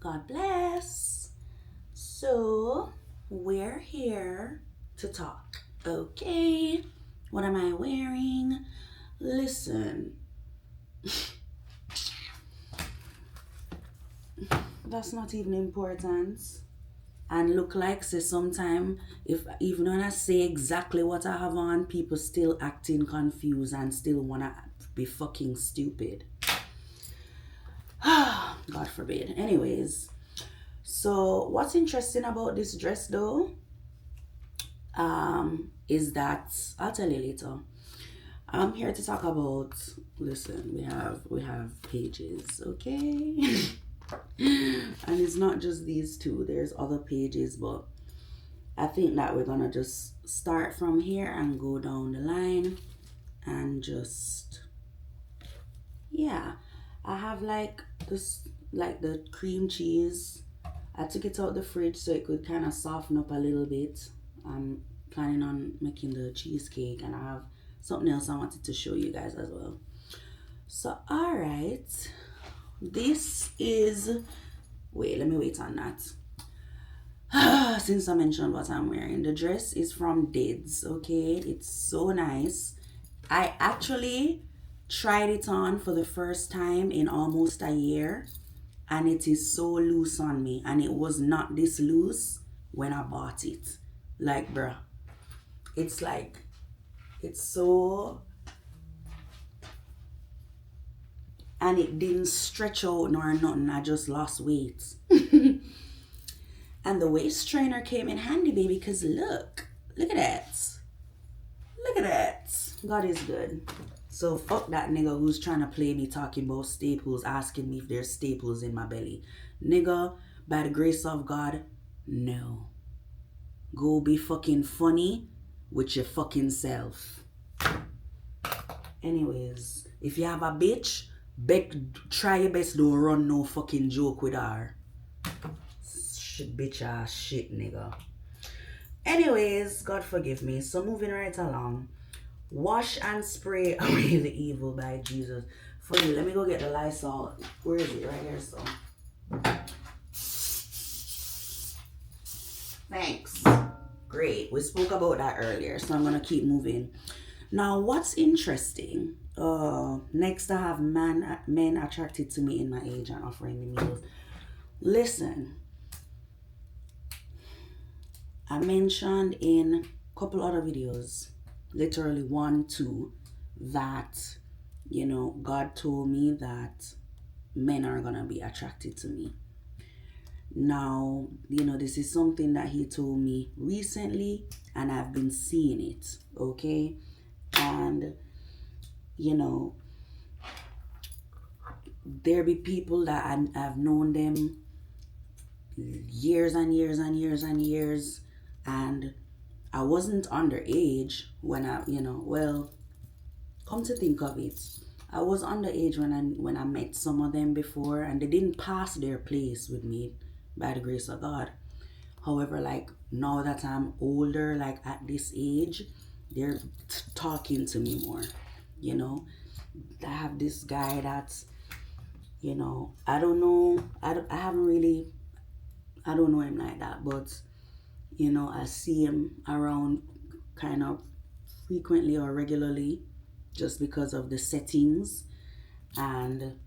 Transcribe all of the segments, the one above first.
God bless. So, we're here to talk. Okay. What am I wearing? Listen. That's not even important. And look like say sometime if even when I say exactly what I have on, people still acting confused and still wanna be fucking stupid. God forbid. Anyways, so what's interesting about this dress though, is that I'll tell you later. I'm here to talk about. Listen, we have pages, okay? And it's not just these two. There's other pages, but I think that we're gonna just start from here and go down the line, and just yeah. I have like this, like the cream cheese. I took it out the fridge so it could kind of soften up a little bit. I'm planning on making the cheesecake, and I have something else I wanted to show you guys as well. So, all right, this is. Wait, let me wait on that. Since I mentioned what I'm wearing, the dress is from Dids. Okay, it's so nice. I actually tried it on for the first time in almost a year, and it is so loose on me, and it was not this loose when I bought it. Like, bruh, it's like, it's so, and it didn't stretch out nor nothing. I just lost weight. And the waist trainer came in handy, baby, because look at that. Look at that. God is good. So fuck that nigga who's trying to play me talking about staples, asking me if there's staples in my belly. Nigga, by the grace of God, no. Go be fucking funny with your fucking self. Anyways, if you have a bitch, try your best, don't run no fucking joke with her. Shit, bitch ass shit, nigga. Anyways, God forgive me. So moving right along. Wash and spray away the evil by Jesus. For you, let me go get the Lysol. Where is it? Right here, so. Thanks. Great. We spoke about that earlier, so I'm gonna keep moving. Now, what's interesting? Next I have men attracted to me in my age and offering me meals. Listen, I mentioned in a couple other videos, literally 1, 2, that, you know, God told me that men are gonna be attracted to me. Now, you know, this is something that he told me recently, and I've been seeing it, okay? And, you know, there be people that I've known them years and years and years and years, and I wasn't underage when I, you know, well, come to think of it, I was underage when I met some of them before, and they didn't pass their place with me by the grace of God. However, like now that I'm older, like at this age, they're talking to me more. You know, I have this guy that's, you know, I don't know, I haven't really, I don't know him like that, but you know, I see him around kind of frequently or regularly just because of the settings. And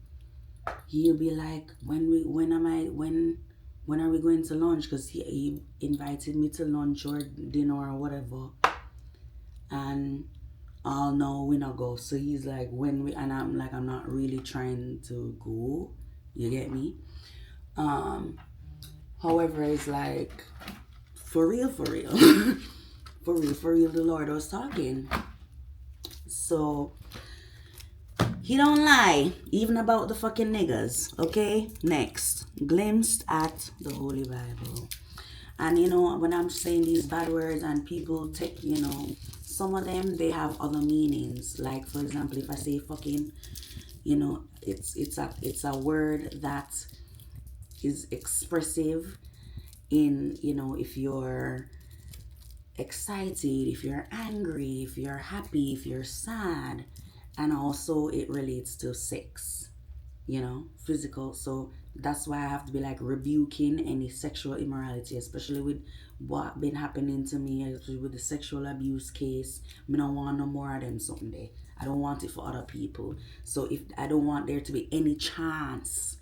he'll be like, when are we going to lunch? Because he invited me to lunch or dinner or whatever, and oh no, we not go. So he's like, when we, and I'm like, I'm not really trying to go, you get me? However, it's like, for real for real for real, the Lord was talking. So he don't lie, even about the fucking niggas, okay? Next, glimpsed at the Holy Bible. And you know, when I'm saying these bad words and people take, you know, some of them, they have other meanings. Like, for example, if I say fucking, you know, it's a word that is expressive in, you know, if you're excited, if you're angry, if you're happy, if you're sad. And also it relates to sex, you know, physical. So That's why I have to be like rebuking any sexual immorality, especially with what been happening to me, especially with the sexual abuse case. I don't want no more of them someday. I don't want it for other people. So if I don't want there to be any chance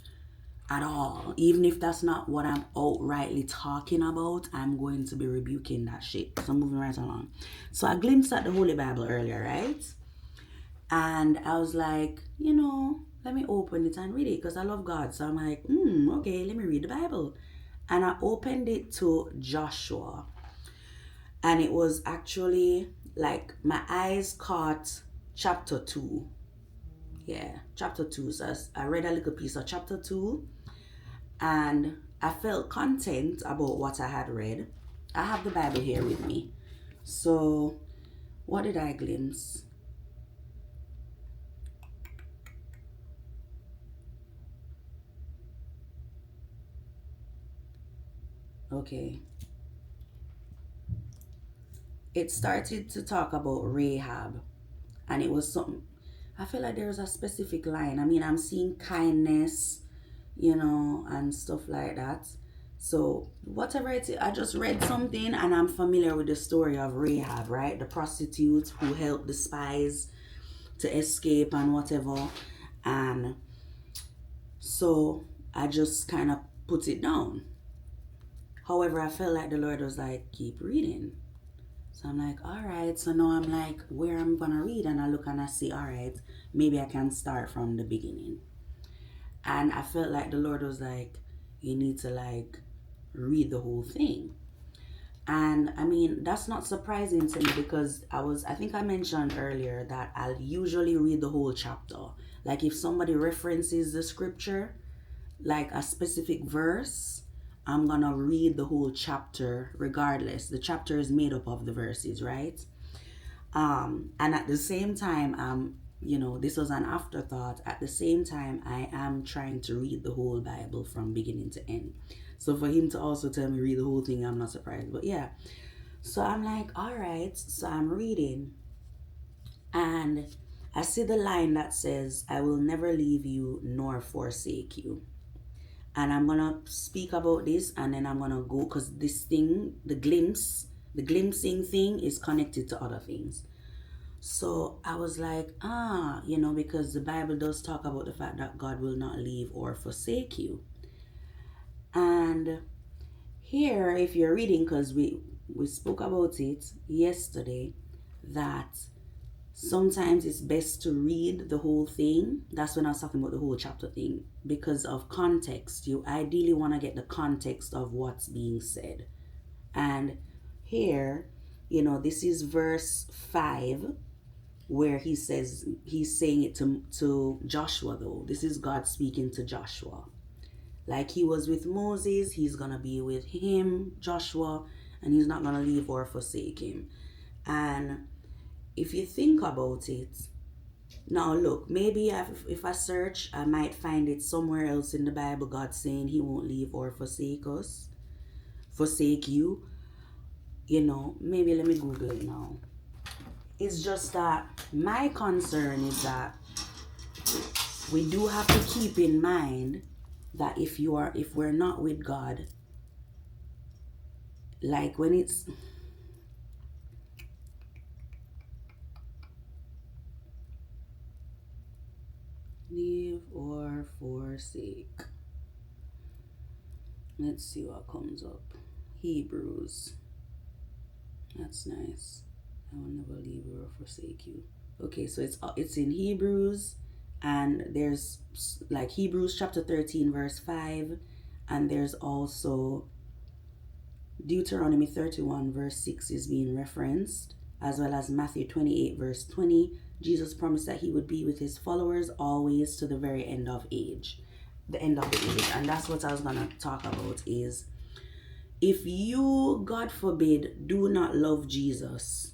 at all, even if that's not what I'm outrightly talking about, I'm going to be rebuking that shit. So I'm moving right along. So I glimpsed at the Holy Bible earlier, right? And I was like, let me open it and read it because I love God. So I'm like, okay, let me read the Bible. And I opened it to Joshua. And it was actually like my eyes caught chapter 2. Yeah, chapter 2. So I read a little piece of chapter 2 and I felt content about what I had read. I have the Bible here with me. So, what did I glimpse? Okay. It started to talk about Rahab, and it was something. I feel like there was a specific line. I mean, I'm seeing kindness, and stuff like that. So, whatever it is, I just read something and I'm familiar with the story of Rahab, right? The prostitute who helped the spies to escape and whatever. And so I just kind of put it down. However, I felt like the Lord was like, keep reading. So I'm like, all right. So now I'm like, where I'm going to read? And I look and I see, all right, maybe I can start from the beginning. And I felt like the Lord was like, you need to like read the whole thing. And I mean, that's not surprising to me because I think I mentioned earlier that I'll usually read the whole chapter. Like if somebody references the scripture, like a specific verse, I'm gonna read the whole chapter regardless. The chapter is made up of the verses, right? And at the same time, this was an afterthought. At the same time, I am trying to read the whole Bible from beginning to end. So for him to also tell me read the whole thing, I'm not surprised. But yeah, so I'm like, all right. So I'm reading, and I see the line that says, "I will never leave you nor forsake you." And I'm gonna speak about this, and then I'm gonna go because this thing, the glimpsing thing, is connected to other things. So I was like, because the Bible does talk about the fact that God will not leave or forsake you. And here, if you're reading, because we spoke about it yesterday, that sometimes it's best to read the whole thing. That's when I was talking about the whole chapter thing. Because of context, you ideally want to get the context of what's being said. And here, this is verse 5 where he says he's saying it to Joshua, though. This is God speaking to Joshua. Like he was with Moses, he's gonna be with him, Joshua, and he's not gonna leave or forsake him. And if you think about it, now look, maybe if I search, I might find it somewhere else in the Bible, God saying he won't leave or forsake us, forsake you. Maybe let me Google it now. It's just that my concern is that we do have to keep in mind that if we're not with God, like when it's leave or forsake. Let's see what comes up. Hebrews. That's nice. I will never leave or forsake you. Okay, so it's in Hebrews, and there's like Hebrews chapter 13 verse 5, and there's also Deuteronomy 31 verse 6 is being referenced, as well as Matthew 28 verse 20. Jesus promised that he would be with his followers always to the very end of age. The end of the age. And that's what I was going to talk about is if you, God forbid, do not love Jesus,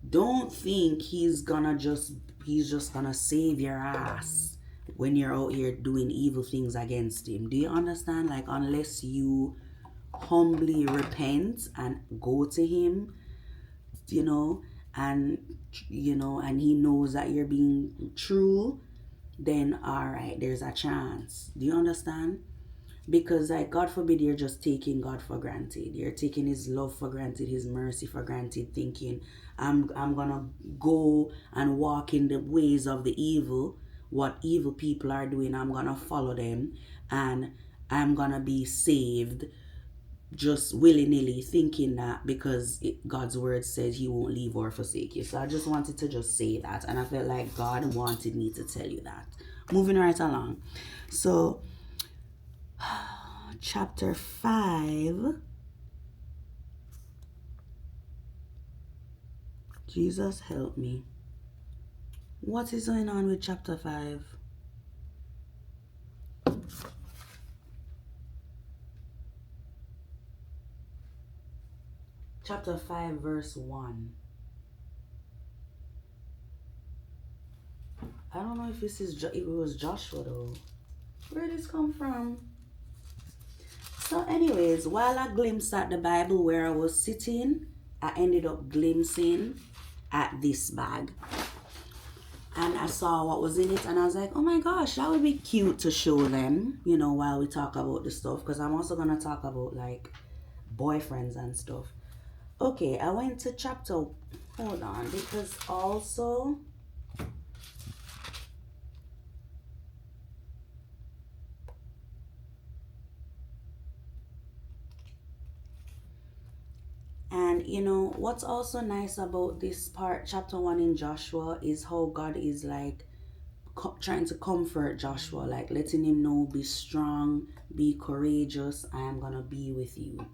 don't think he's just gonna save your ass when you're out here doing evil things against him. Do you understand? Like unless you humbly repent and go to him, and and he knows that you're being true, then all right, there's a chance. Do you understand? Because like God forbid you're just taking God for granted. You're taking his love for granted, his mercy for granted, thinking I'm gonna go and walk in the ways of the evil, what evil people are doing, I'm gonna follow them, and I'm gonna be saved just willy-nilly, thinking that because God's word says he won't leave or forsake you. So I just wanted to just say that, and I felt like God wanted me to tell you that. Moving right along. So chapter 5. Jesus help me. What is going on with chapter 5? Chapter 5 verse 1. I don't know if this is it was Joshua though. Where did this come from? So anyways, while I glimpsed at the Bible where I was sitting, I ended up glimpsing at this bag. And I saw what was in it, and I was like, oh my gosh, that would be cute to show them, while we talk about the stuff, because I'm also going to talk about like boyfriends and stuff. Okay, I went to chapter, hold on, because also, and what's also nice about this part, chapter 1 in Joshua, is how God is like trying to comfort Joshua, like letting him know, be strong, be courageous, I am gonna be with you.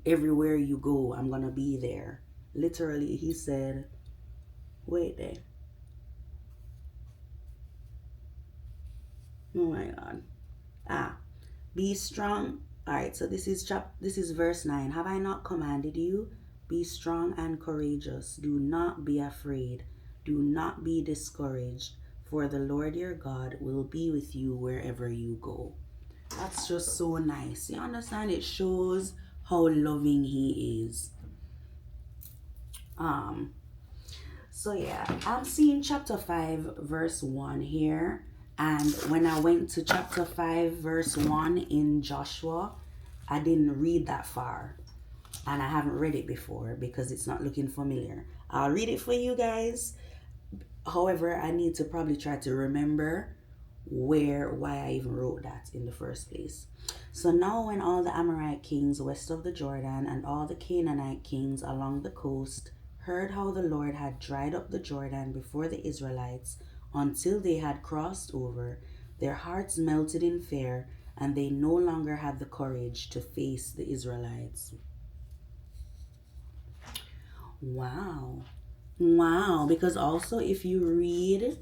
Everywhere you go, I'm gonna be there. Literally, he said, wait there. Oh my God. Be strong. All right, so this is verse 9. Have I not commanded you? Be strong and courageous. Do not be afraid. Do not be discouraged, for the Lord your God will be with you wherever you go. That's just so nice. You understand? It shows how loving he is. So yeah, I'm seeing chapter 5 verse 1 here. And when I went to chapter 5 verse 1 in Joshua, I didn't read that far. And I haven't read it before because it's not looking familiar. I'll read it for you guys. However, I need to probably try to remember why I even wrote that in the first place. So now when all the Amorite kings west of the Jordan and all the Canaanite kings along the coast heard how the Lord had dried up the Jordan before the Israelites until they had crossed over, their hearts melted in fear, and they no longer had the courage to face the Israelites. Wow. Wow. Because also if you read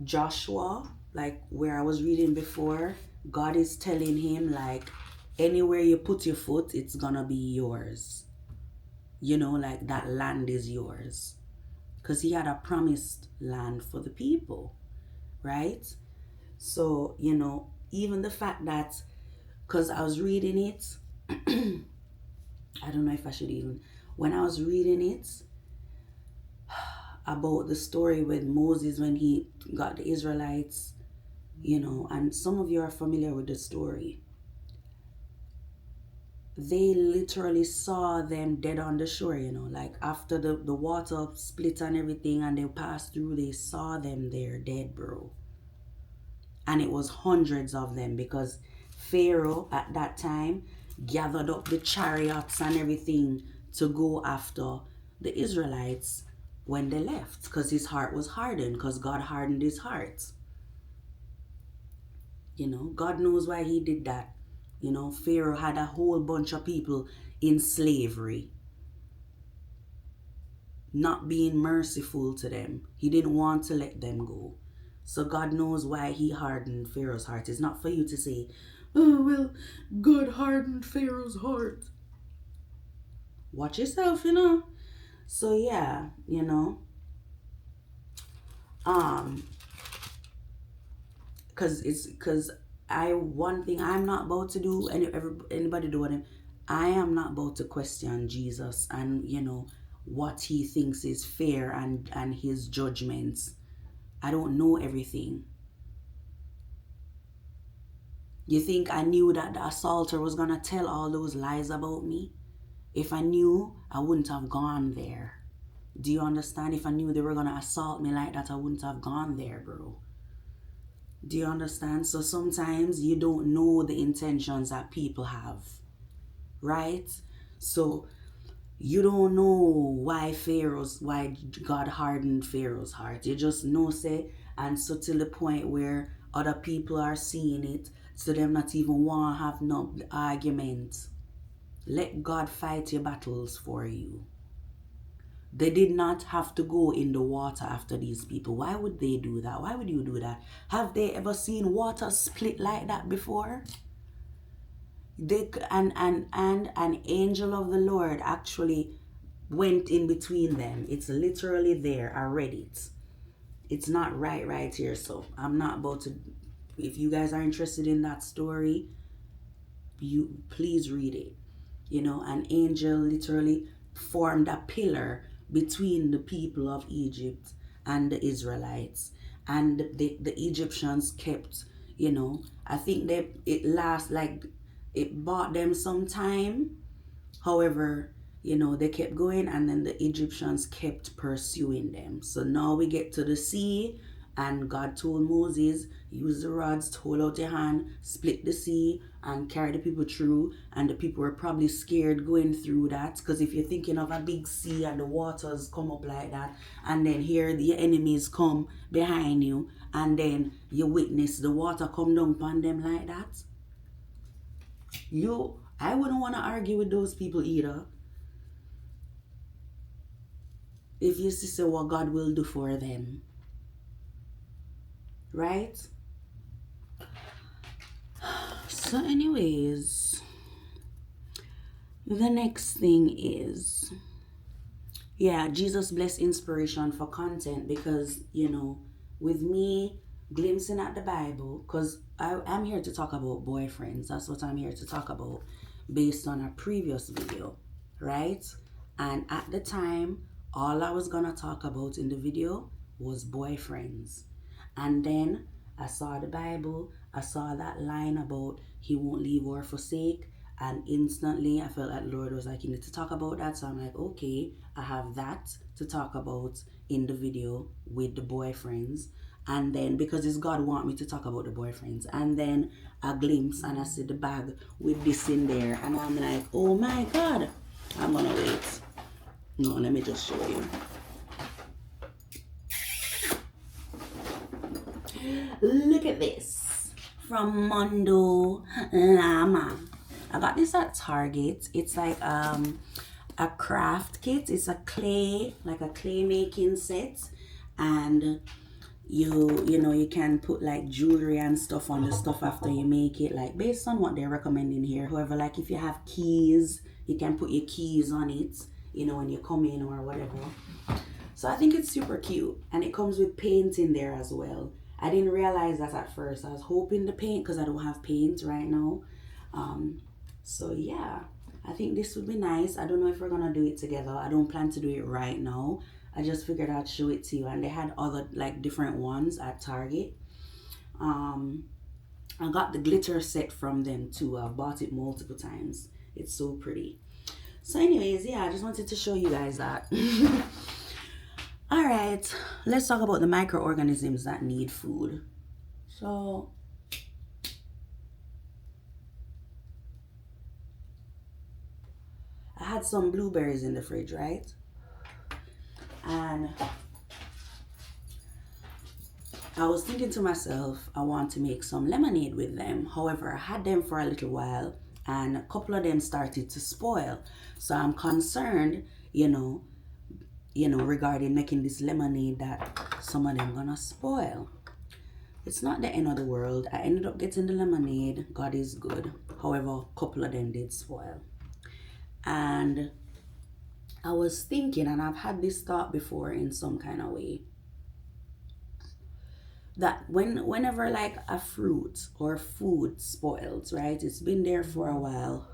Joshua, like where I was reading before, God is telling him like anywhere you put your foot, it's gonna be yours. Like that land is yours. Because he had a promised land for the people, right? So, even the fact that, because I was reading it, I don't know if I should even, when I was reading it, about the story with Moses when he got the Israelites, and some of you are familiar with the story. They literally saw them dead on the shore, like after the water split and everything and they passed through, they saw them there dead, bro. And it was hundreds of them because Pharaoh at that time gathered up the chariots and everything to go after the Israelites when they left because his heart was hardened, because God hardened his heart. God knows why he did that. Pharaoh had a whole bunch of people in slavery, not being merciful to them. He didn't want to let them go. So God knows why he hardened Pharaoh's heart. It's not for you to say, oh, well, God hardened Pharaoh's heart. Watch yourself, So yeah, because one thing I'm not about to do, anybody do it, I am not about to question Jesus and what he thinks is fair and his judgments. I don't know everything. You think I knew that the assaulter was gonna tell all those lies about me? If I knew, I wouldn't have gone there. Do you understand? If I knew they were gonna assault me like that, I wouldn't have gone there, bro. Do you understand? So sometimes you don't know the intentions that people have, right? So you don't know why God hardened Pharaoh's heart. You just know, say, and so till the point where other people are seeing it, so them not even want to have no argument. Let God fight your battles for you. They did not have to go in the water after these people. Why would they do that? Why would you do that? Have they ever seen water split like that before? And an angel of the Lord actually went in between them. It's literally there. I read it. It's not right here. So I'm not about to. If you guys are interested in that story, you please read it. You know, an angel literally formed a pillar between the people of Egypt and the Israelites, and the Egyptians kept, you know, I think it bought them some time. However, you know, they kept going, and then the Egyptians kept pursuing them. So now we get to the sea, and God told Moses, use the rods, hold out your hand, split the sea, and carry the people through. And the people were probably scared going through that, because if you're thinking of a big sea and the waters come up like that, and then here the enemies come behind you, and then you witness the water come down upon them like that, I wouldn't want to argue with those people either. If you see what God will do for them, right? So anyways, the next thing is, yeah, Jesus bless inspiration for content, because, you know, with me glimpsing at the Bible, because I'm here to talk about boyfriends. That's what I'm here to talk about based on a previous video, right? And at the time, all I was gonna talk about in the video was boyfriends. And then I saw the Bible, I saw that line about he won't leave or forsake, and instantly I felt like the Lord was like, you need to talk about that. So I'm like, okay, I have that to talk about in the video with the boyfriends. And then, because it's God want me to talk about the boyfriends, and then a glimpse and I see the bag with this in there, and I'm like, oh my God, I'm gonna wait. No, let me just show you. Look at this from Mondo Llama. I got this at Target. It's like a craft kit. It's a clay, like a clay making set, and you can put like jewelry and stuff on the stuff after you make it, like based on what they're recommending here. However, like if you have keys, you can put your keys on it, you know, when you come in or whatever. So I think it's super cute, and it comes with paint in there as well. I didn't realize that at first. I was hoping to paint because I don't have paint right now. So yeah, I think this would be nice. I don't know if we're gonna do it together. I don't plan to do it right now. I just figured I'd show it to you, and they had other like different ones at Target. I got the glitter set from them too. I've bought it multiple times. It's so pretty. So anyways, yeah, I just wanted to show you guys that. All right, let's talk about the microorganisms that need food. So I had some blueberries in the fridge, right? And I was thinking to myself, I want to make some lemonade with them. However, I had them for a little while, and a couple of them started to spoil. So I'm concerned, regarding making this lemonade, that some of them gonna spoil. It's not the end of the world. I ended up getting the lemonade. God is good. However, a couple of them did spoil. And I was thinking, and I've had this thought before in some kind of way, that whenever like a fruit or food spoils, right? It's been there for a while,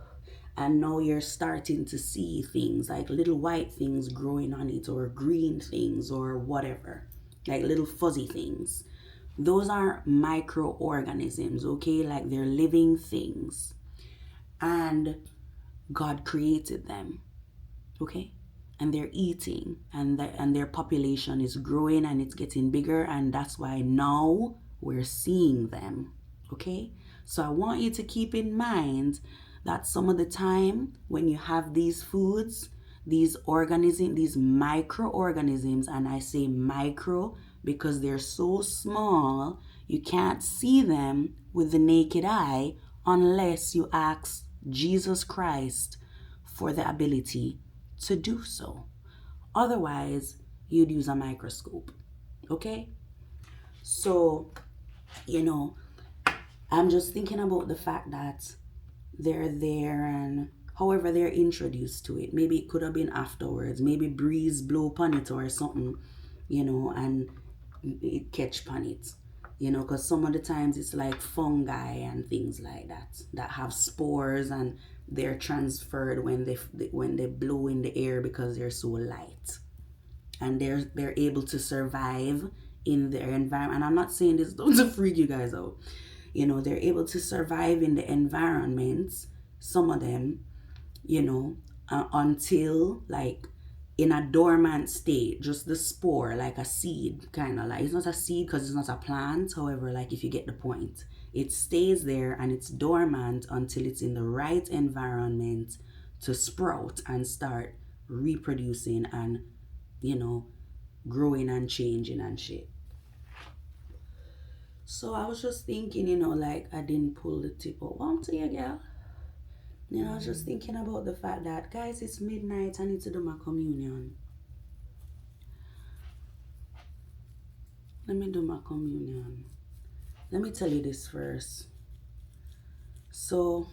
and now you're starting to see things like little white things growing on it, or green things, or whatever. like little fuzzy things. Those are microorganisms, okay? Like they're living things. And God created them, okay? And they're eating, and their population is growing and it's getting bigger, and that's why now we're seeing them, okay? So I want you to keep in mind that some of the time when you have these foods, these organisms, these microorganisms, and I say micro because they're so small, you can't see them with the naked eye unless you ask Jesus Christ for the ability to do so. Otherwise, you'd use a microscope. Okay? So, you know, I'm just thinking about the fact that they're there, and however they're introduced to it. Maybe it could have been afterwards. Maybe breeze blow upon it or something, and it catch upon it. Because some of the times it's like fungi and things like that have spores, and they're transferred when they blow in the air because they're so light, and they're able to survive in their environment. And I'm not saying this to freak you guys out. They're able to survive in the environments, some of them, until like in a dormant state, just the spore, like a seed, kind of like, it's not a seed because it's not a plant. However, like, if you get the point, it stays there and it's dormant until it's in the right environment to sprout and start reproducing and, growing and changing and shit. So I was just thinking, like, I didn't pull the tip out. One to you, girl. I was just thinking about the fact that, guys, it's midnight. I need to do my communion. Let me do my communion. Let me tell you this first. So,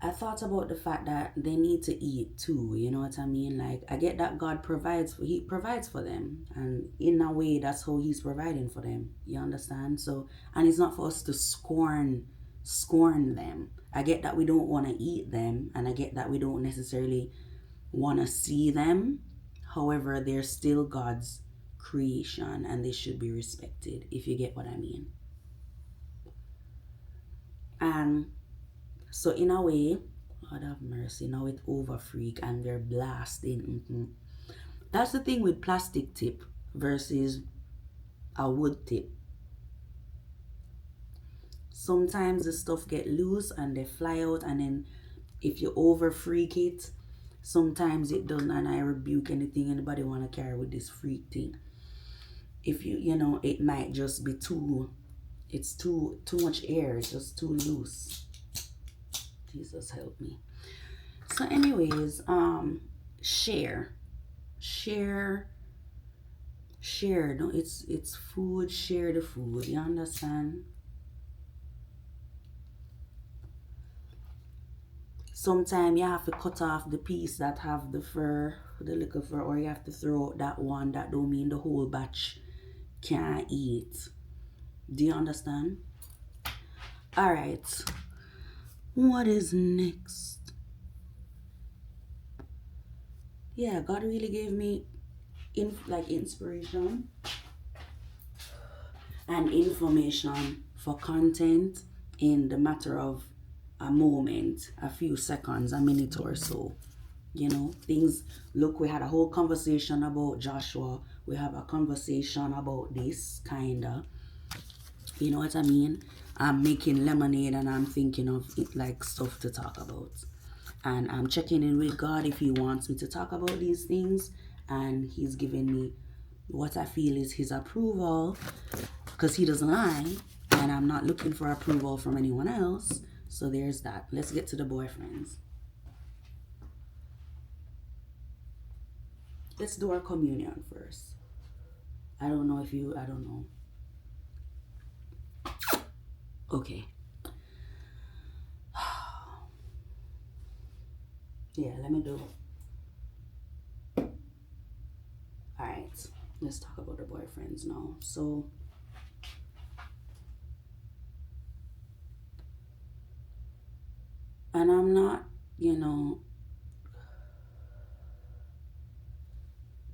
I thought about the fact that they need to eat too. You know what I mean? Like, I get that God He provides for them. And in a way, that's how He's providing for them. You understand? So, and it's not for us to scorn them. I get that we don't want to eat them, and I get that we don't necessarily want to see them. However, they're still God's creation and they should be respected, if you get what I mean. And so in a way, God have mercy, now it over freak and they're blasting. That's the thing with plastic tip versus a wood tip. Sometimes the stuff get loose and they fly out, and then if you over freak it, sometimes it doesn't. And I rebuke anybody want to carry with this freak thing. If it might just be too much air, it's just too loose. Jesus help me. So anyways, share. No, it's food. Share the food, you understand? Sometimes you have to cut off the piece that have the little fur, or you have to throw out that one. That don't mean the whole batch can't eat. Do you understand? All right. What is next? Yeah, God really gave me inspiration and information for content in the matter of a moment, a few seconds, a minute or so. Things. Look, we had a whole conversation about Joshua. We have a conversation about this, kinda. You know what I mean? I'm making lemonade and I'm thinking of it like stuff to talk about. And I'm checking in with God if He wants me to talk about these things. And He's giving me what I feel is His approval, because He doesn't lie. And I'm not looking for approval from anyone else. So there's that. Let's get to the boyfriends. Let's do our communion first. I don't know. Okay. Yeah, let me do. Alright. Let's talk about the boyfriends now. So, and I'm not,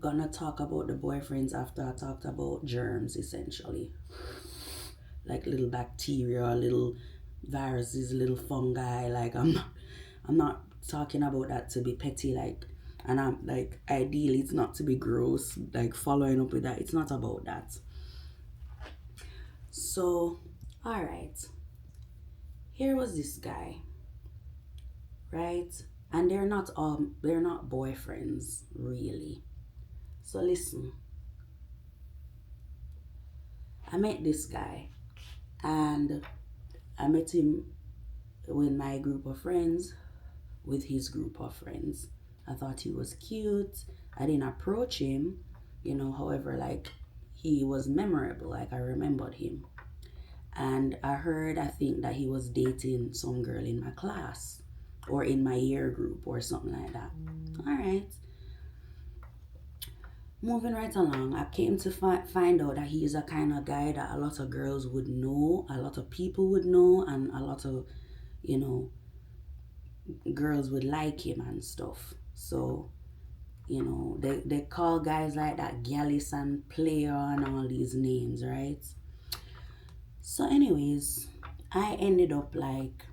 gonna talk about the boyfriends after I talked about germs, essentially. Like little bacteria, little viruses, little fungi. Like I'm not talking about that to be petty, like, and I'm like, ideally it's not to be gross, like following up with that. It's not about that. So, all right. Here was this guy, right? And they're not boyfriends really. So listen. I met this guy and I met him with my group of friends, with his group of friends. I thought he was cute. I didn't approach him, however, like, he was memorable, like I remembered him. And I think that he was dating some girl in my class or in my year group or something like that. All right. Moving right along, I came to find out that he is a kind of guy that a lot of girls would know, a lot of people would know, and a lot of, girls would like him and stuff. So, they call guys like that Gallus and Player and all these names, right? So anyways, I ended up like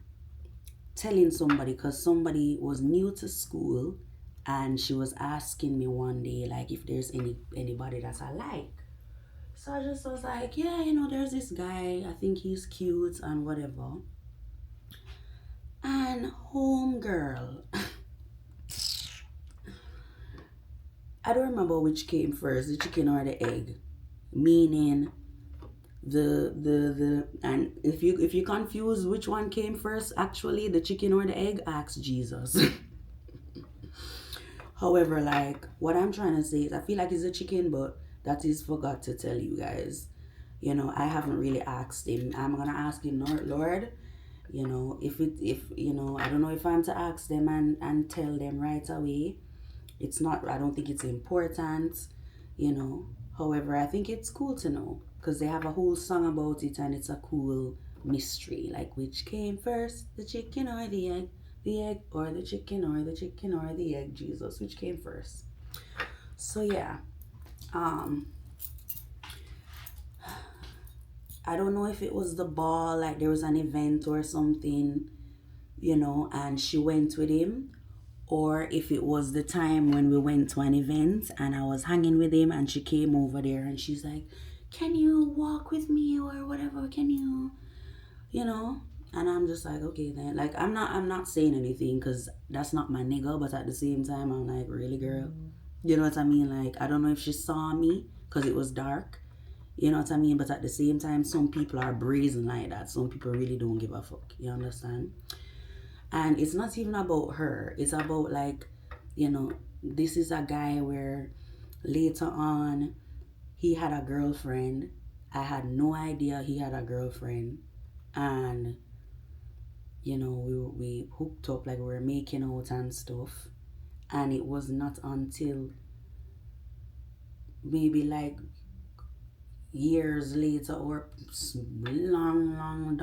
telling somebody, because somebody was new to school and she was asking me one day like if there's anybody that I like. So I just was like, yeah, there's this guy, I think he's cute and whatever. And homegirl, I don't remember which came first, the chicken or the egg. Meaning the and if you confuse which one came first, actually the chicken or the egg, ask Jesus. However, like, what I'm trying to say is I feel like it's a chicken, but that is forgot to tell you guys. I haven't really asked him. I'm gonna ask him, Lord, if I don't know if I'm to ask them and tell them right away. It's not, I don't think it's important, However, I think it's cool to know because they have a whole song about it and it's a cool mystery. Like, which came first, the chicken or the egg? The egg or the chicken, or the chicken or the egg, Jesus? Which came first? So yeah. I don't know if it was the ball, like there was an event or something, and she went with him, or if it was the time when we went to an event and I was hanging with him and she came over there and she's like, can you walk with me or whatever? Can you, And I'm just like, okay then. Like, I'm not saying anything because that's not my nigga, but at the same time, I'm like, really, girl? You know what I mean? Like, I don't know if she saw me because it was dark. You know what I mean? But at the same time, some people are brazen like that. Some people really don't give a fuck. You understand? And it's not even about her. It's about, like, this is a guy where later on he had a girlfriend. I had no idea he had a girlfriend. And, we hooked up, like we were making out and stuff. And it was not until maybe like years later, or long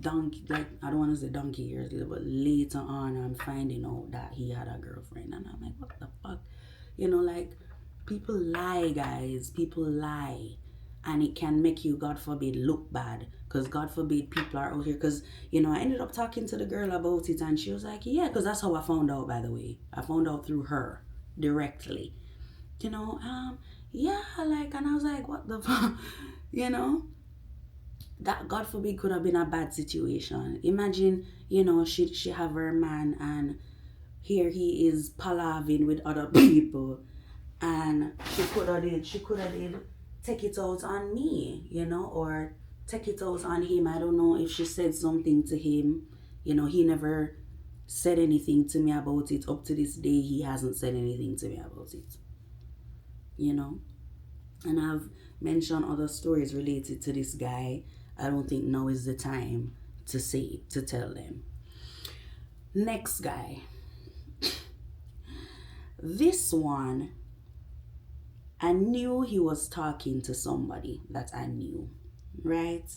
donkey, like, I don't want to say donkey years later, but later on I'm finding out that he had a girlfriend. And I'm like, what the fuck? Like, people lie, guys. People lie. And it can make you, God forbid, look bad. Because God forbid people are out here. Because, I ended up talking to the girl about it. And she was like, yeah, because that's how I found out, by the way. I found out through her directly. Yeah, like, and I was like, what the fuck? That, God forbid, could have been a bad situation. Imagine, she have her man and here he is palavering with other people, and she could have did take it out on me, or take it out on him. I don't know if she said something to him. He never said anything to me about it. Up to this day, he hasn't said anything to me about it. And I've mentioned other stories related to this guy. I don't think now is the time to tell them. Next guy. This one, I knew he was talking to somebody that I knew, right?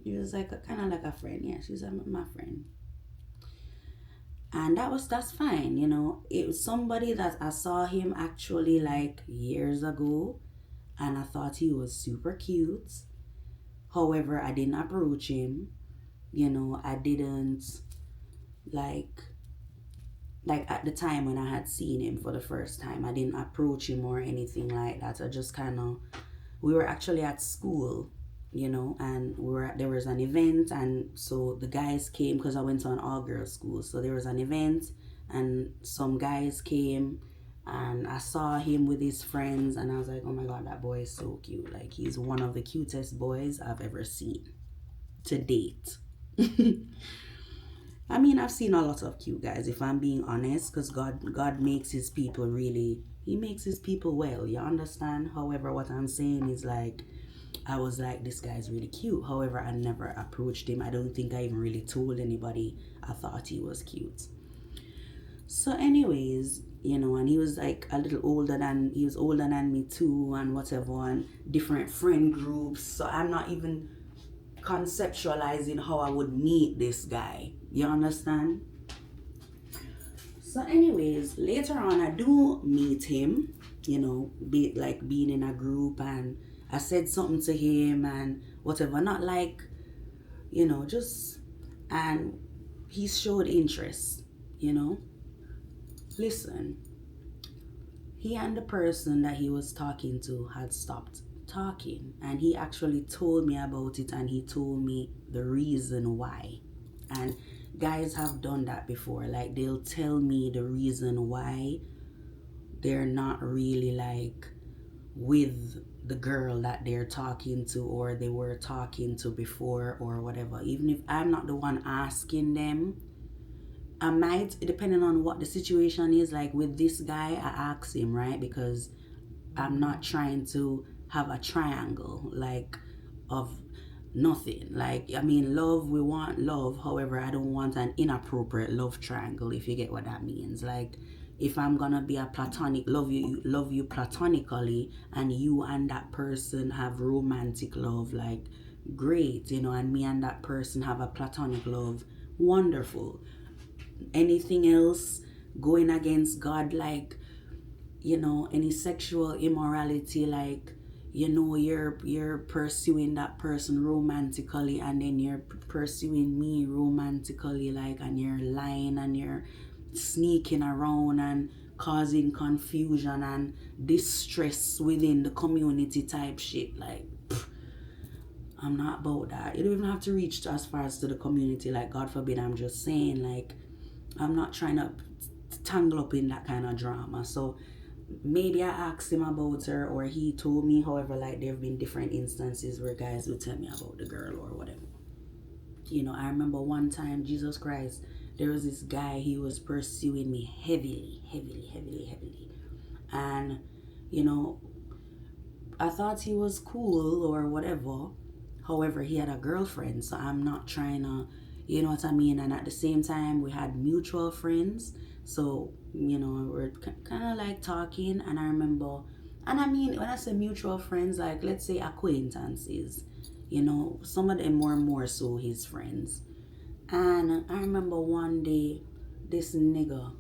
He was like kind of like a friend. Yeah, she's my friend. And that's fine, you know. It was somebody that I saw him actually like years ago, and I thought he was super cute. However, I didn't approach him. You know, I didn't like at the time when I had seen him for the first time, I didn't approach him or anything like that. I just kind of, we were actually at school, you know, and there was an event, and so the guys came because I went to an all girls school. So there was an event, and some guys came, and I saw him with his friends, and I was like, oh my god, that boy is so cute. Like, he's one of the cutest boys I've ever seen to date. I mean, I've seen a lot of cute guys, if I'm being honest, because God makes his people really, he makes his people well, you understand? However, what I'm saying is like, I was like, this guy's really cute. However, I never approached him. I don't think I even really told anybody I thought he was cute. So anyways, you know, and he was like he was older than me too, and whatever, and different friend groups. So I'm not even conceptualizing how I would meet this guy. You understand? So anyways, later on I do meet him, you know, being in a group, and I said something to him and whatever, not like, you know, just, and he showed interest, you know. Listen, he and the person that he was talking to had stopped talking, and he actually told me about it, and he told me the reason why. And guys have done that before, like they'll tell me the reason why they're not really like with the girl that they're talking to or they were talking to before or whatever. Even if I'm not the one asking them, I might, depending on what the situation is. Like with this guy, I ask him, right? Because I'm not trying to have a triangle like of nothing. Like, I mean, love, we want love. However, I don't want an inappropriate love triangle, if you get what that means. Like, if I'm gonna be a platonic love you platonically, and you and that person have romantic love, like great, you know, and me and that person have a platonic love, wonderful. Anything else going against God, like, you know, any sexual immorality, like, you know, you're pursuing that person romantically, and then you're pursuing me romantically, like, and you're lying and you're sneaking around and causing confusion and distress within the community type shit, like, I'm not about that. You don't even have to reach as far as to the community, like, God forbid. I'm just saying, like, I'm not trying to tangle up in that kind of drama. So maybe I asked him about her, or he told me. However, like, there have been different instances where guys would tell me about the girl or whatever. You know, I remember one time, Jesus Christ, there was this guy, he was pursuing me heavily. And, you know, I thought he was cool or whatever. However, he had a girlfriend, so I'm not trying to, you know what I mean? And at the same time, we had mutual friends. So, you know, we're kind of like talking. And I remember, and I mean, when I say mutual friends, like, let's say acquaintances, you know, some of them were more so his friends. And I remember one day, this nigga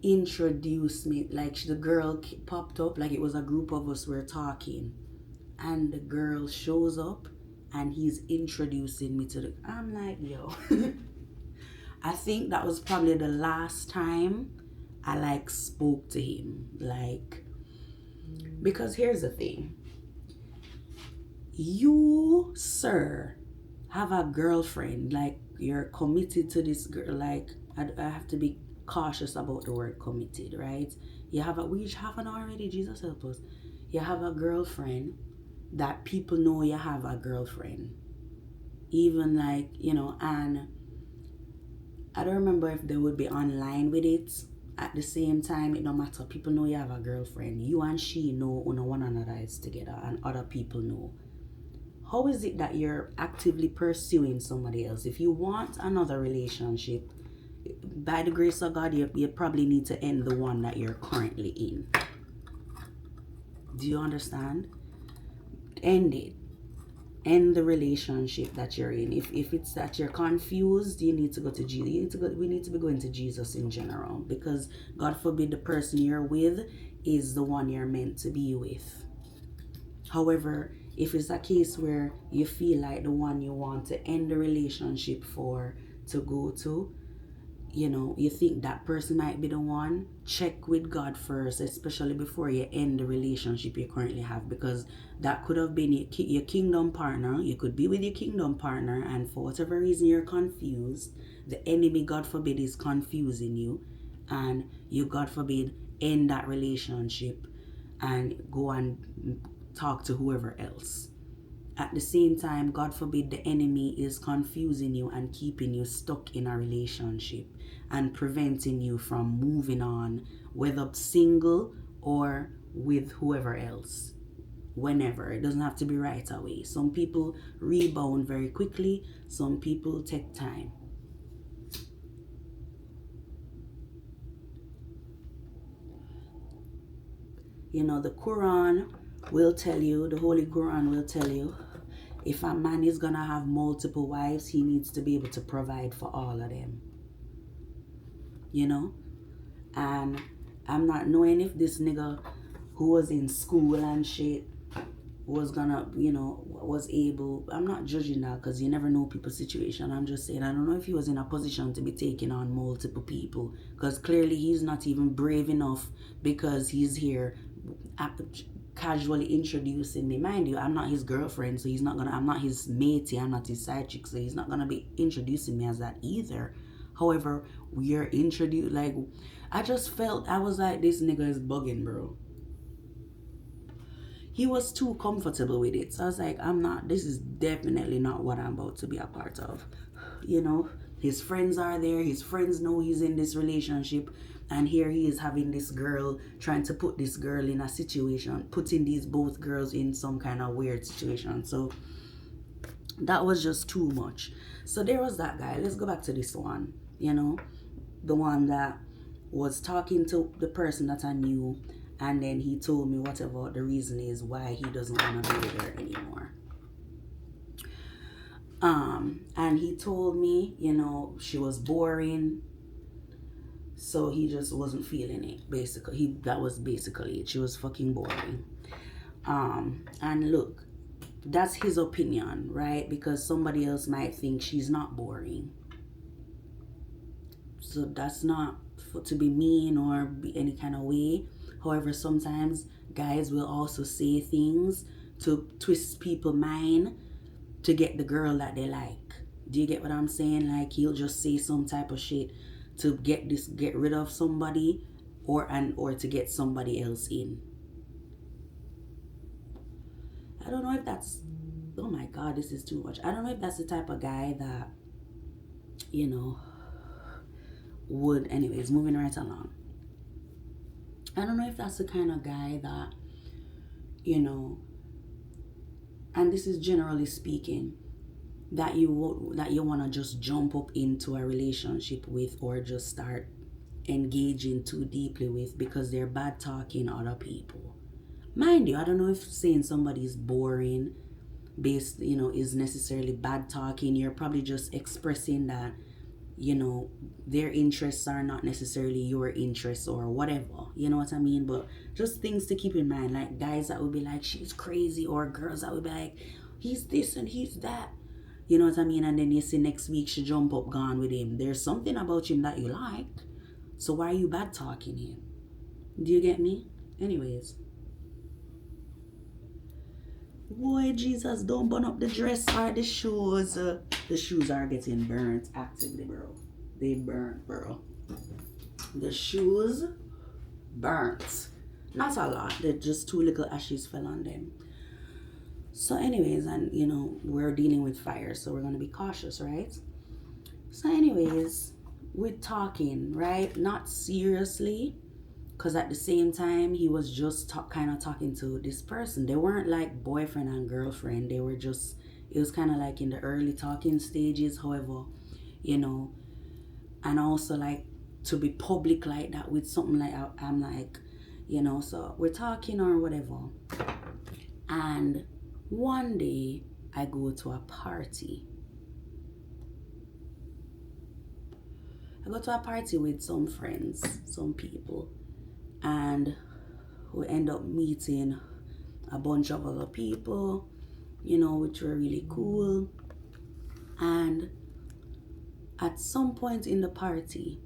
introduced me, like, the girl popped up, like it was a group of us were talking, and the girl shows up and he's introducing me to the, I'm like, yo. I think that was probably the last time I like spoke to him, like, because here's the thing, you, sir, have a girlfriend, like, you're committed to this girl, like, I have to be cautious about the word committed, right? You have we haven't already, Jesus help us. You have a girlfriend that people know you have a girlfriend, even, like, you know, and I don't remember if they would be online with it. At the same time, it don't matter. People know you have a girlfriend. You and she know one another is together, and other people know. How is it that you're actively pursuing somebody else? If you want another relationship, by the grace of God, you probably need to end the one that you're currently in. Do you understand? End it. end the relationship that you're in. If it's that you're confused, you need to go to Jesus. We need to be going to Jesus in general, because God forbid the person you're with is the one you're meant to be with. However, if it's a case where you feel like the one you want to end the relationship for to go to, you think that person might be the one, check with God first, especially before you end the relationship you currently have, because that could have been your kingdom partner. You could be with your kingdom partner, and for whatever reason you're confused. The enemy, God forbid, is confusing you, and you, God forbid, end that relationship and go and talk to whoever else. At the same time, God forbid, the enemy is confusing you and keeping you stuck in a relationship and preventing you from moving on, whether single or with whoever else. Whenever. It doesn't have to be right away. Some people rebound very quickly, some people take time. The Quran will tell you, the Holy Quran will tell you, if a man is gonna have multiple wives, he needs to be able to provide for all of them. And I'm not knowing if this nigga who was in school and shit was gonna, was able. I'm not judging that, because you never know people's situation. I'm just saying, I don't know if he was in a position to be taking on multiple people, because clearly he's not even brave enough, because he's here casually introducing me. Mind you, I'm not his girlfriend, so I'm not his matey, I'm not his side chick, so he's not gonna be introducing me as that either. However, we're introduced, like, I just felt, I was like, this nigga is bugging, bro. He was too comfortable with it. So I was like, this is definitely not what I'm about to be a part of. His friends are there. His friends know he's in this relationship. And here he is having this girl, trying to put this girl in a situation, putting these both girls in some kind of weird situation. So that was just too much. So there was that guy. Let's go back to this one. The one that was talking to the person that I knew, and then he told me whatever the reason is why he doesn't want to be with her anymore. And he told me, she was boring, so he just wasn't feeling it. Basically, that was basically it. She was fucking boring. And look, that's his opinion, right? Because somebody else might think she's not boring. So that's not to be mean or be any kind of way. However, sometimes guys will also say things to twist people's mind to get the girl that they like. Do you get what I'm saying? Like, he'll just say some type of shit to get rid of somebody, or to get somebody else in. I don't know if that's, oh my god, this is too much. I don't know if that's the type of guy that, would, anyways, moving right along. I don't know if that's the kind of guy that, and this is generally speaking, that you want to just jump up into a relationship with, or just start engaging too deeply with, because they're bad talking other people. Mind you, I don't know if saying somebody's boring is necessarily bad talking. You're probably just expressing that, their interests are not necessarily your interests or whatever. You know what I mean? But just things to keep in mind, like guys that would be like, she's crazy, or girls that would be like, he's this and he's that. You know what I mean? And then you see next week she jump up gone with him. There's something about him that you like. So why are you bad talking him? Do you get me? Anyways. Boy, Jesus, don't burn up the dress or the shoes. The shoes are getting burnt actively, bro. They burnt, bro. The shoes burnt. Not a lot. They're just 2 little ashes fell on them. So anyways, and we're dealing with fire, so we're going to be cautious, right? So anyways, we're talking, right? Not seriously, because at the same time, he was just kind of talking to this person. They weren't like boyfriend and girlfriend. They were just, it was kind of like in the early talking stages. However, and also like to be public like that with something like, I'm like, so we're talking or whatever. And one day, I go to a party. I go to a party with some friends, some people, and we end up meeting a bunch of other people, which were really cool. And at some point in the party,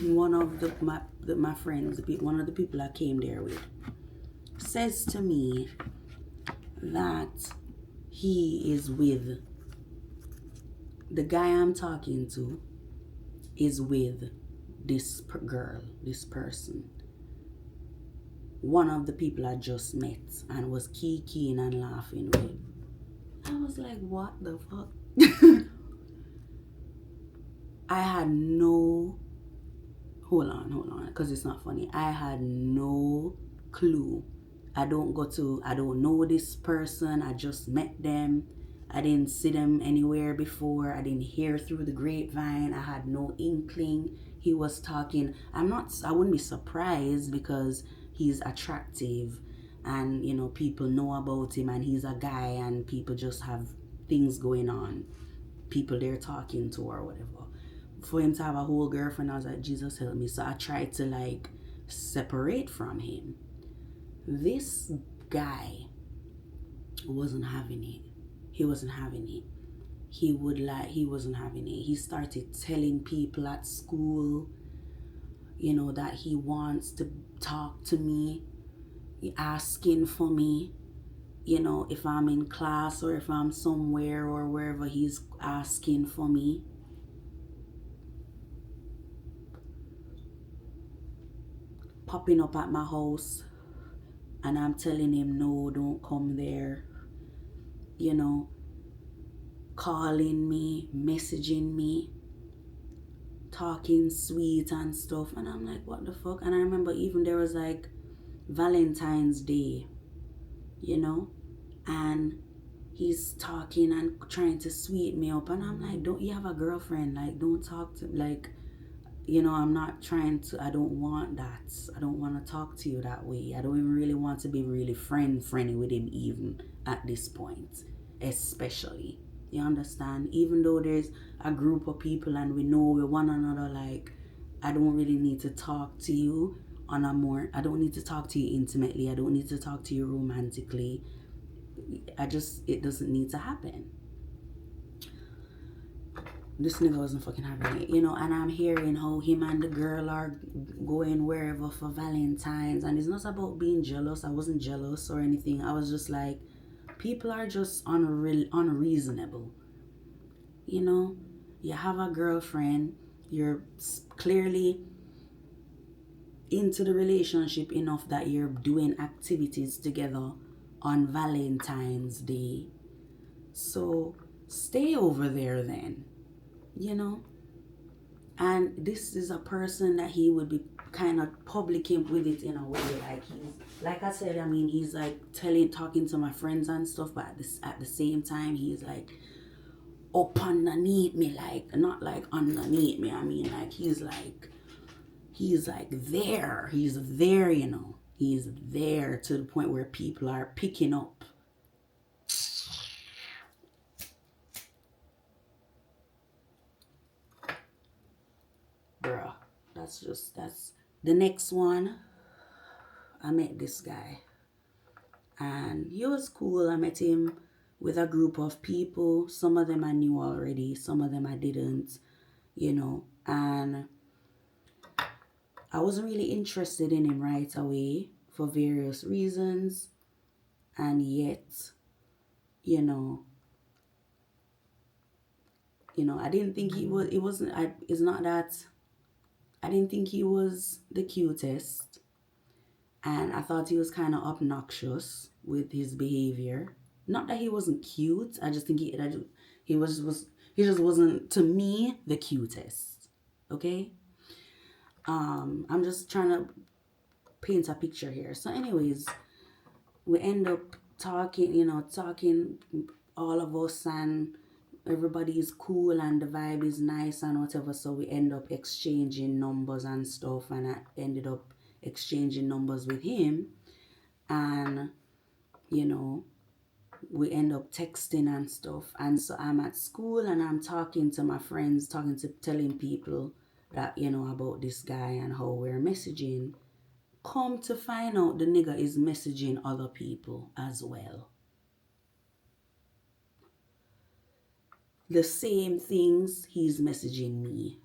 one of my friends, one of the people I came there with, says to me that he is with the guy I'm talking to is with this girl, this person, one of the people I just met and was kikiing and laughing with. I was like, what the fuck? I had no, hold on, because it's not funny. I had no clue. I don't know this person. I just met them. I didn't see them anywhere before. I didn't hear through the grapevine. I had no inkling he was talking. I wouldn't be surprised because he's attractive and, people know about him and he's a guy and people just have things going on. People they're talking to or whatever. For him to have a whole girlfriend, I was like, Jesus help me. So I tried to separate from him. This guy wasn't having it. He wasn't having it. He wasn't having it. He started telling people at school, that he wants to talk to me, asking for me, if I'm in class or if I'm somewhere or wherever, he's asking for me. Popping up at my house and I'm telling him, no, don't come there. Calling me, messaging me, talking sweet and stuff. And I'm like, what the fuck? And I remember even there was Valentine's Day, and he's talking and trying to sweet me up. And I'm like, don't you have a girlfriend? Don't talk to, I'm not trying to, I don't want that. I don't want to talk to you that way. I don't even really want to be really friendly with him even at this point, especially. You understand? Even though there's a group of people and we know we one another, I don't really need to talk to you I don't need to talk to you intimately. I don't need to talk to you romantically. It doesn't need to happen. This nigga wasn't fucking having it, and I'm hearing how him and the girl are going wherever for Valentine's, and it's not about being jealous. I wasn't jealous or anything. I was just like, people are just unreasonable. You have a girlfriend, you're clearly into the relationship enough that you're doing activities together on Valentine's Day. So stay over there then. And this is a person that he would be kind of public with it in a way, like I said, he's talking to my friends and stuff, but at the same time he's up underneath me, not underneath me, he's there, he's there to the point where people are picking up. Bruh, that's the next one. I met this guy and he was cool. I met him with a group of people. Some of them I knew already, some of them I didn't, and I wasn't really interested in him right away for various reasons. And yet, I didn't think it's not that I didn't think he was the cutest, and I thought he was kind of obnoxious with his behavior. Not that he wasn't cute. I just think he just wasn't, to me, the cutest. Okay. I'm just trying to paint a picture here. So, anyways, we end up talking, all of us, and everybody is cool and the vibe is nice and whatever. So we end up exchanging numbers and stuff, and I ended up exchanging numbers with him. And we end up texting and stuff. And so I'm at school and I'm talking to my friends, telling people that, about this guy and how we're messaging. Come to find out the nigga is messaging other people as well. The same things he's messaging me.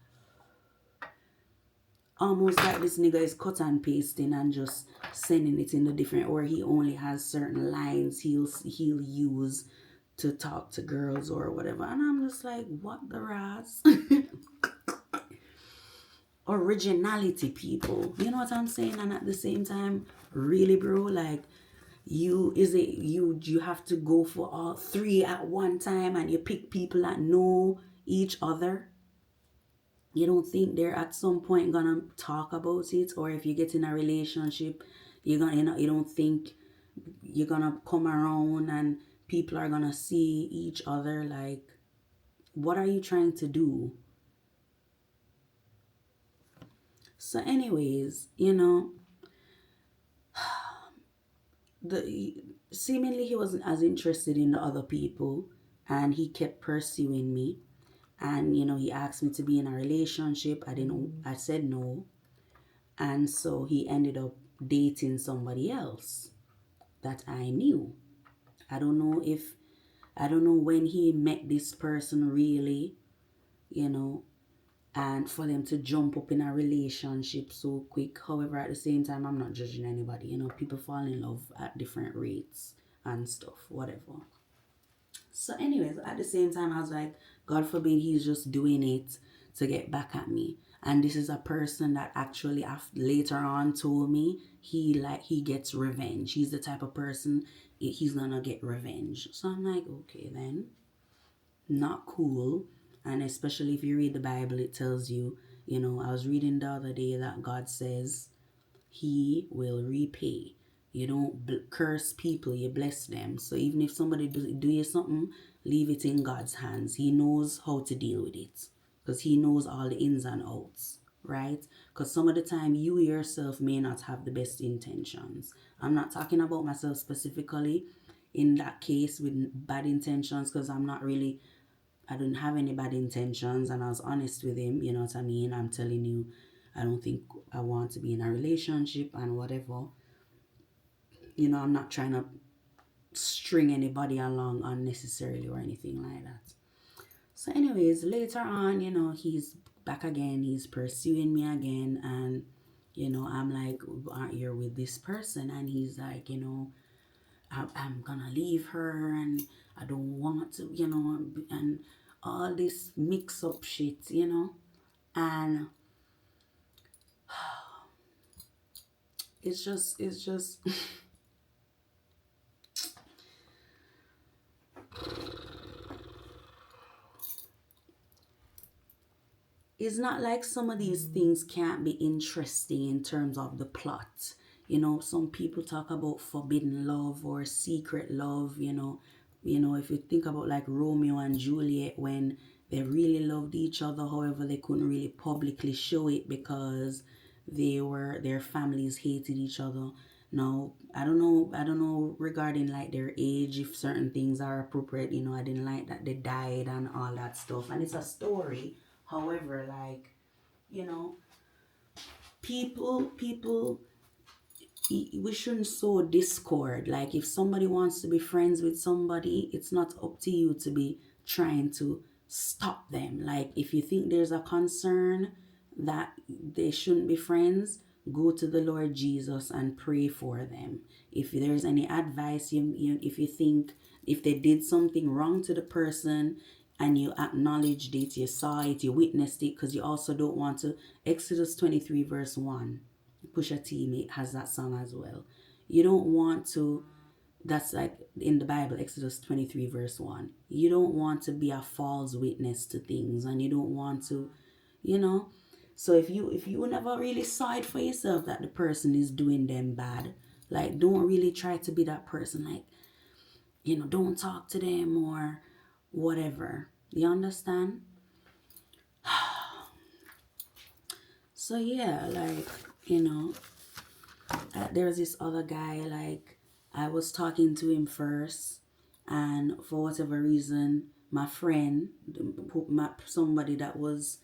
Almost like this nigga is cut and pasting and just sending it in the different, or he only has certain lines he'll use to talk to girls or whatever. And I'm just like, what the ras? Originality, people. You know what I'm saying? And at the same time, really, bro, like, you have to go for all three at one time and you pick people that know each other? You don't think they're at some point gonna talk about it? Or if you get in a relationship, you don't think you're gonna come around and people are gonna see each other? Like, what are you trying to do? So anyways, the seemingly he wasn't as interested in the other people, and he kept pursuing me. And he asked me to be in a relationship. I said no. And so he ended up dating somebody else that I knew. I don't know if I don't know when he met this person really, you know, and for them to jump up in a relationship so quick. However, at the same time, I'm not judging anybody. People fall in love at different rates and stuff, whatever. So, anyways, at the same time, I was like, God forbid he's just doing it to get back at me. And this is a person that actually later on told me he gets revenge. He's the type of person he's gonna get revenge. So I'm like, okay then, not cool. And especially if you read the Bible, it tells you, I was reading the other day that God says he will repay. You don't curse people, you bless them. So even if somebody do you something, leave it in God's hands. He knows how to deal with it because he knows all the ins and outs, right? Because some of the time you yourself may not have the best intentions. I'm not talking about myself specifically in that case with bad intentions, because I didn't have any bad intentions, and I was honest with him. You know what I mean? I'm telling you, I don't think I want to be in a relationship and whatever. I'm not trying to string anybody along unnecessarily or anything like that. So, anyways, later on, he's back again. He's pursuing me again, and I'm like, aren't you with this person? And he's like, I'm gonna leave her, and I don't want to, and all this mix up shit, and it's just it's not like some of these things can't be interesting in terms of the plot. Some people talk about forbidden love or secret love. If you think about like Romeo and Juliet, when they really loved each other, however, they couldn't really publicly show it because their families hated each other. Now, I don't know regarding like their age, if certain things are appropriate. I didn't like that they died and all that stuff. And it's a story. However, like, you know, people, we shouldn't sow discord. Like, if somebody wants to be friends with somebody, it's not up to you to be trying to stop them. Like, if you think there's a concern that they shouldn't be friends, go to the Lord Jesus and pray for them. If there's any advice, if you think if they did something wrong to the person and you acknowledged it, you saw it, you witnessed it, because you also don't want to. Exodus 23 verse 1, Pusha T has that song as well. You don't want to, that's like in the Bible, Exodus 23 verse 1. You don't want to be a false witness to things, and you don't want to, you know. So if you never really saw it for yourself that the person is doing them bad, like, don't really try to be that person. Like, don't talk to them or whatever. You understand? So yeah, like, there's this other guy, like, I was talking to him first, And for whatever reason, my friend, somebody that was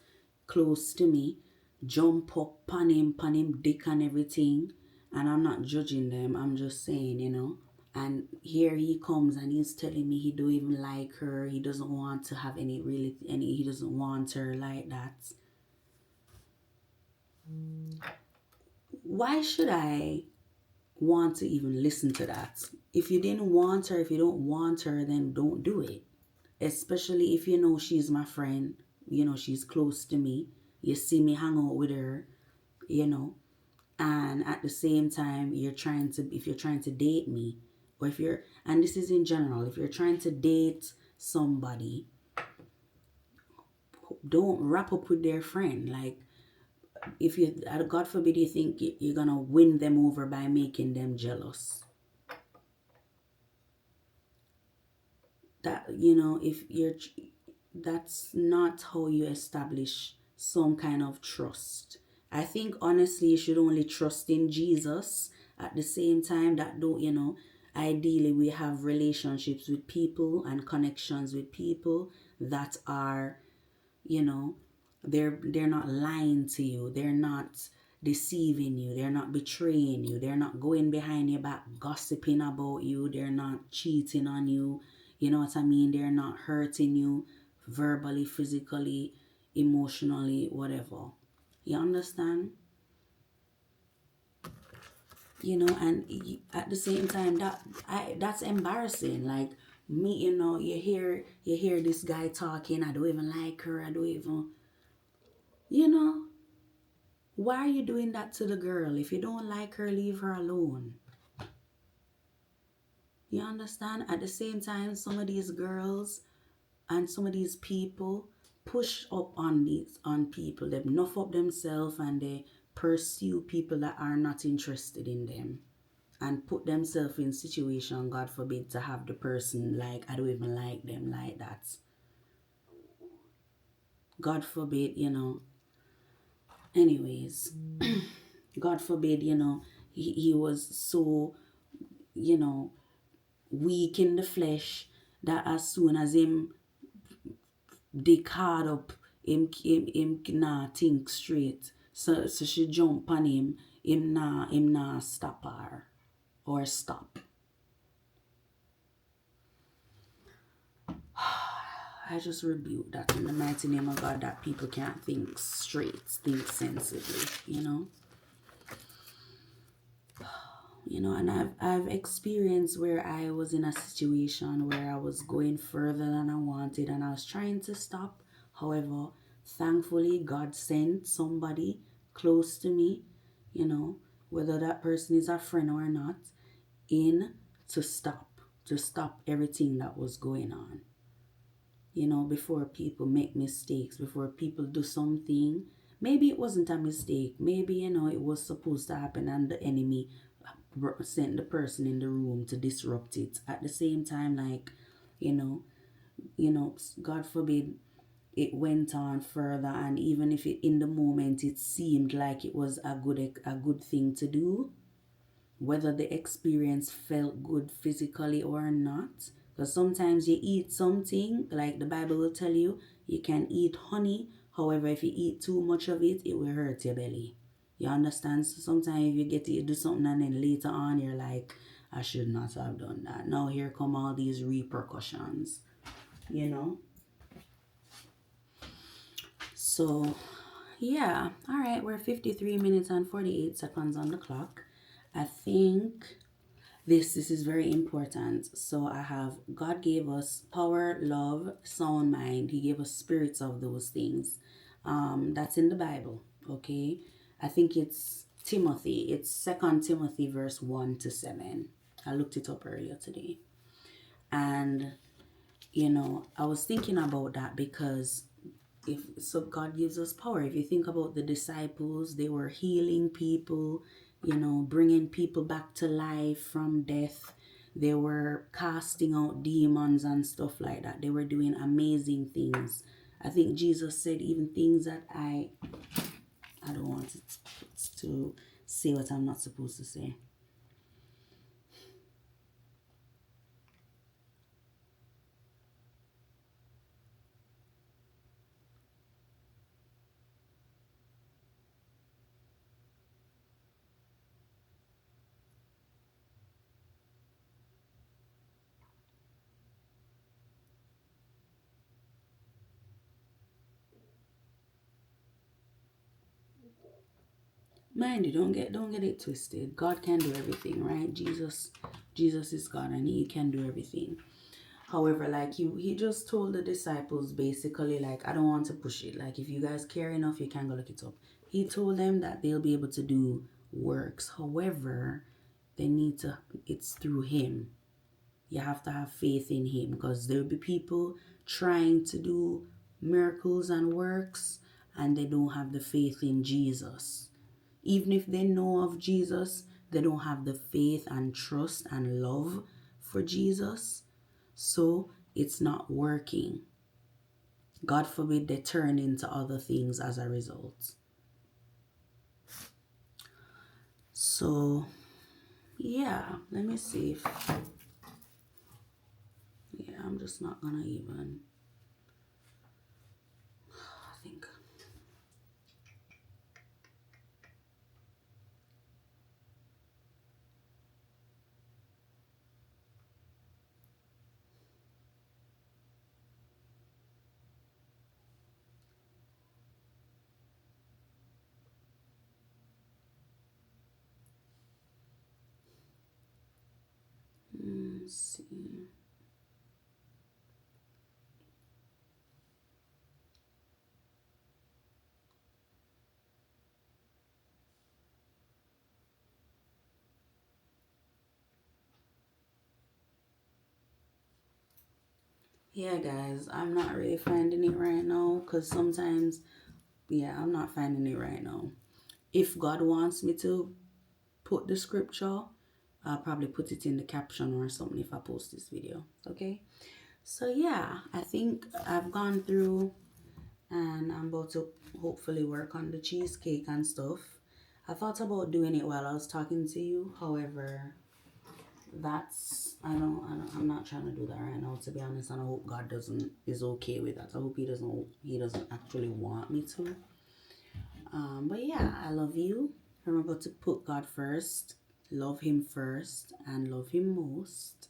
close to me, jump up pan him dick and everything. And I'm not judging them, I'm just saying, And here he comes and he's telling me he don't even like her. He doesn't want to have he doesn't want her like that. Why should I want to even listen to that? If you didn't want her, if you don't want her, then don't do it. Especially if you know she's my friend, she's close to me. You see me hang out with her, you know, and at the same time if you're trying to date me, or if you're, and this is in general, if you're trying to date somebody, don't wrap up with their friend. Like, if you, God forbid, you think you're gonna win them over by making them jealous, that, if you're, that's not how you establish some kind of trust. I think honestly you should only trust in Jesus. At the same time, that don't, ideally we have relationships with people and connections with people that are, you know they're not lying to you, they're not deceiving you, they're not betraying you, they're not going behind your back gossiping about you, they're not cheating on you, you know what I mean, they're not hurting you verbally, physically, emotionally, whatever. You understand? And at the same time, that's embarrassing. Like me, you hear this guy talking, I don't even like her, I don't even, you know why are you doing that to the girl? If you don't like her, leave her alone. You understand? At the same time, some of these girls and some of these people push up on people. They nuff up themselves and they pursue people that are not interested in them, and put themselves in situation, God forbid, to have the person like, I don't even like them, like that. God forbid, anyways. God forbid, he was so, you know weak in the flesh, that as soon as him dick hard up, him nah think straight. So she jump on him nah stop her or stop. I just rebuke that in the mighty name of God, that people can't think straight, think sensibly, and I've experienced where I was in a situation where I was going further than I wanted and I was trying to stop. However, thankfully God sent somebody close to me, whether that person is a friend or not, in to stop everything that was going on. Before people make mistakes, before people do something, maybe it wasn't a mistake, maybe it was supposed to happen and the enemy sent the person in the room to disrupt it. At the same time, like, you know God forbid, it went on further, and even if in the moment it seemed like it was a good thing to do, whether the experience felt good physically or not. Because sometimes you eat something, like the Bible will tell you, you can eat honey. However, if you eat too much of it, it will hurt your belly. You understand? So sometimes you do something and then later on you're like, I should not have done that. Now here come all these repercussions, you know? So, yeah. All right, we're 53 minutes and 48 seconds on the clock. I think this is very important. So I have, God gave us power, love, sound mind. He gave us spirits of those things. That's in the Bible. Okay, I think it's Timothy. It's 2 Timothy verse 1-7. I looked it up earlier today, and I was thinking about that because so God gives us power. If you think about the disciples, they were healing people, bringing people back to life from death. They were casting out demons and stuff like that. They were doing amazing things. I think Jesus said even things that I don't want to say what I'm not supposed to say. Mind you, don't get it twisted. God can do everything, right? Jesus is God and he can do everything. However, like he just told the disciples basically, like, I don't want to push it. Like, if you guys care enough, you can go look it up. He told them that they'll be able to do works. However, they need to, it's through him. You have to have faith in him, because there'll be people trying to do miracles and works and they don't have the faith in Jesus. Even if they know of Jesus, they don't have the faith and trust and love for Jesus. So it's not working. God forbid they turn into other things as a result. So yeah, let me see if, yeah, I'm just not gonna even, I think, let's see. Yeah, guys, I'm not really finding it right now, because sometimes, yeah, I'm not finding it right now. If God wants me to put the scripture, I'll probably put it in the caption or something if I post this video. Okay? So yeah, I think I've gone through and I'm about to hopefully work on the cheesecake and stuff. I thought about doing it while I was talking to you. However, that's I'm not trying to do that right now, to be honest, and I hope God doesn't is okay with that. I hope he doesn't actually want me to. But yeah, I love you. Remember to put God first, love him first, and love him most.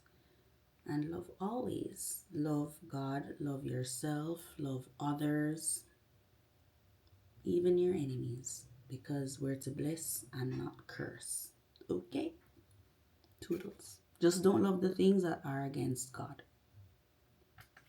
And love always. Love God, love yourself, love others, even your enemies, because we're to bless and not curse. Okay? Toodles. Just don't love the things that are against God.